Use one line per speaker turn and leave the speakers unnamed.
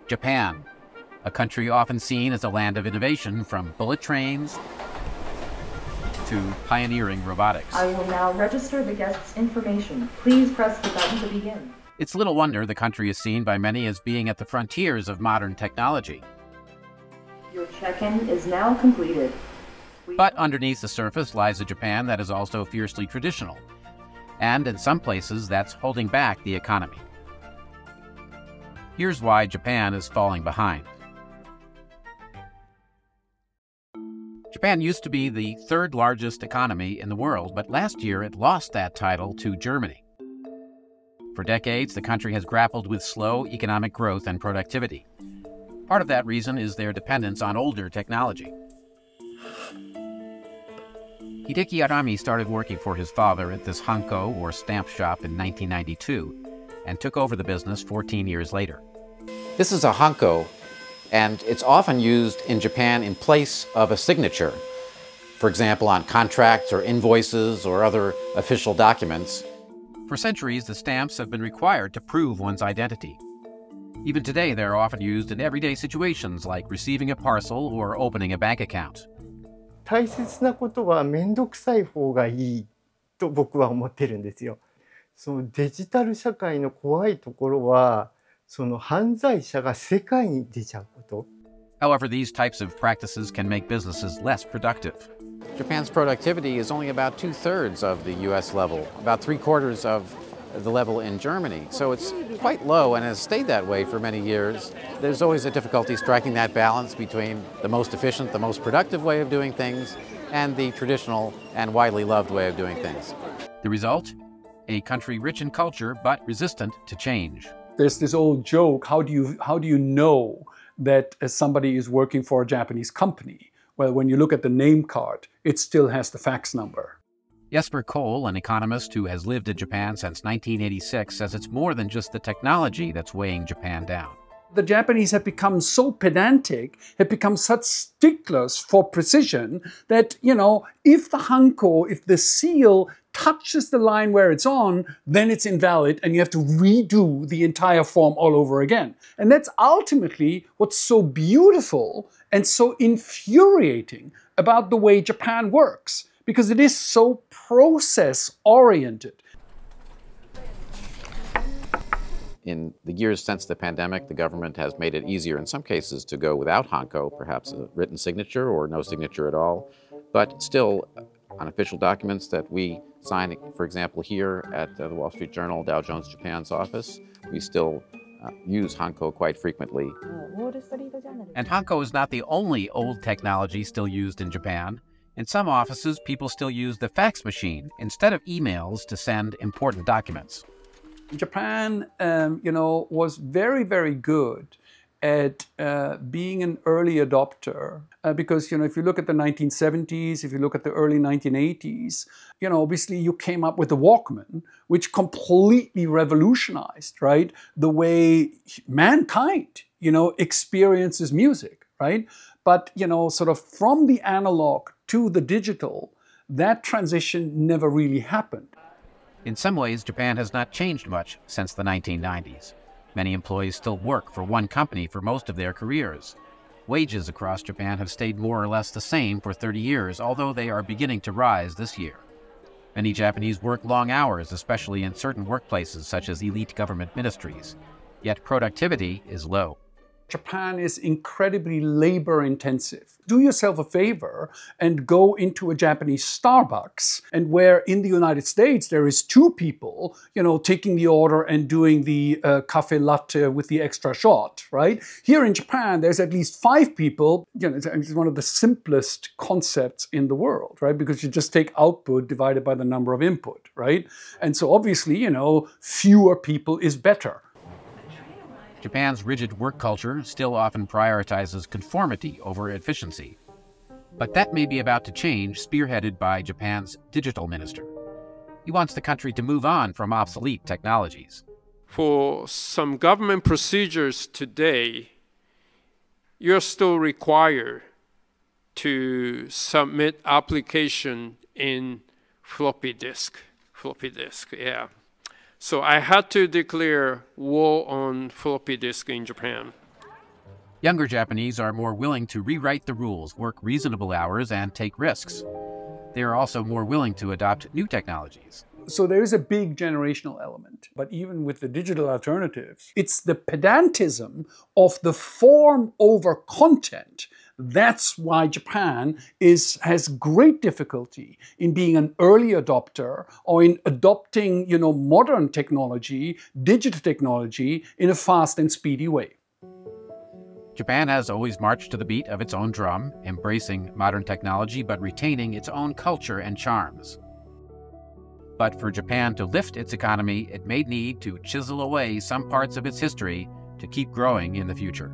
Japan, a country often seen as a land of innovation, from bullet trains to pioneering robotics.
I will now register the guest's information. Please press the button to begin.
It's little wonder the country is seen by many as being at the frontiers of modern technology.
Your check-in is now completed.
But underneath the surface lies a Japan that is also fiercely traditional. And in some places, that's holding back the economy. Here's why Japan is falling behind. Japan used to be the third largest economy in the world, but last year it lost that title to Germany. For decades, the country has grappled with slow economic growth and productivity. Part of that reason is their dependence on older technology. Hideki Arami started working for his father at this hanko, or stamp shop, in 1992, and took over the business 14 years later. This is a hanko, and it's often used in Japan in place of a signature. For example, on contracts or invoices or other official documents. For centuries, the stamps have been required to prove one's identity. Even today, they're often used in everyday situations like receiving a parcel or opening a bank account.
大切なことは面倒くさい方がいいと僕は思ってるんですよ。そのデジタル社会の怖いところは、その犯罪者が世界に出ちゃうこと。
However, these types of practices can make businesses less productive. Japan's productivity is only about 2/3 of the US level, about 3/4 of the level in Germany. So it's quite low and has stayed that way for many years. There's always a difficulty striking that balance between the most efficient, the most productive way of doing things and the traditional and widely loved way of doing things. The result? A country rich in culture but resistant to change.
There's this old joke, how do you know that somebody is working for a Japanese company? Well, when you look at the name card, it still has the fax number.
Jesper Kohl, an economist who has lived in Japan since 1986, says it's more than just the technology that's weighing Japan down.
The Japanese have become so pedantic, have become such sticklers for precision that, if the hanko, if the seal touches the line where it's on, then it's invalid and you have to redo the entire form all over again. And that's ultimately what's so beautiful and so infuriating about the way Japan works, because it is so process-oriented.
In the years since the pandemic, the government has made it easier in some cases to go without hanko, perhaps a written signature or no signature at all. But still, on official documents that we sign, for example, here at the Wall Street Journal, Dow Jones Japan's office, we still use hanko quite frequently. And hanko is not the only old technology still used in Japan. In some offices, people still use the fax machine instead of emails to send important documents.
Japan, was very, very good at being an early adopter because, if you look at the 1970s, if you look at the early 1980s, obviously you came up with the Walkman, which completely revolutionized, right, the way mankind, experiences music, right? But, sort of from the analog to the digital, that transition never really happened.
In some ways, Japan has not changed much since the 1990s. Many employees still work for one company for most of their careers. Wages across Japan have stayed more or less the same for 30 years, although they are beginning to rise this year. Many Japanese work long hours, especially in certain workplaces such as elite government ministries. Yet productivity is low.
Japan is incredibly labor-intensive. Do yourself a favor and go into a Japanese Starbucks, and where in the United States there is 2 people, taking the order and doing the cafe latte with the extra shot, right? Here in Japan, there's at least 5 people. It's one of the simplest concepts in the world, right? Because you just take output divided by the number of input, right? And so obviously, fewer people is better.
Japan's rigid work culture still often prioritizes conformity over efficiency. But that may be about to change, spearheaded by Japan's digital minister. He wants the country to move on from obsolete technologies.
For some government procedures today, you're still required to submit application in floppy disk. Yeah. So I had to declare war on floppy disk in Japan.
Younger Japanese are more willing to rewrite the rules, work reasonable hours, and take risks. They are also more willing to adopt new technologies.
So there is a big generational element. But even with the digital alternatives, it's the pedantism of the form over content. That's why Japan has great difficulty in being an early adopter or in adopting, modern technology, digital technology in a fast and speedy way.
Japan has always marched to the beat of its own drum, embracing modern technology but retaining its own culture and charms. But for Japan to lift its economy, it may need to chisel away some parts of its history to keep growing in the future.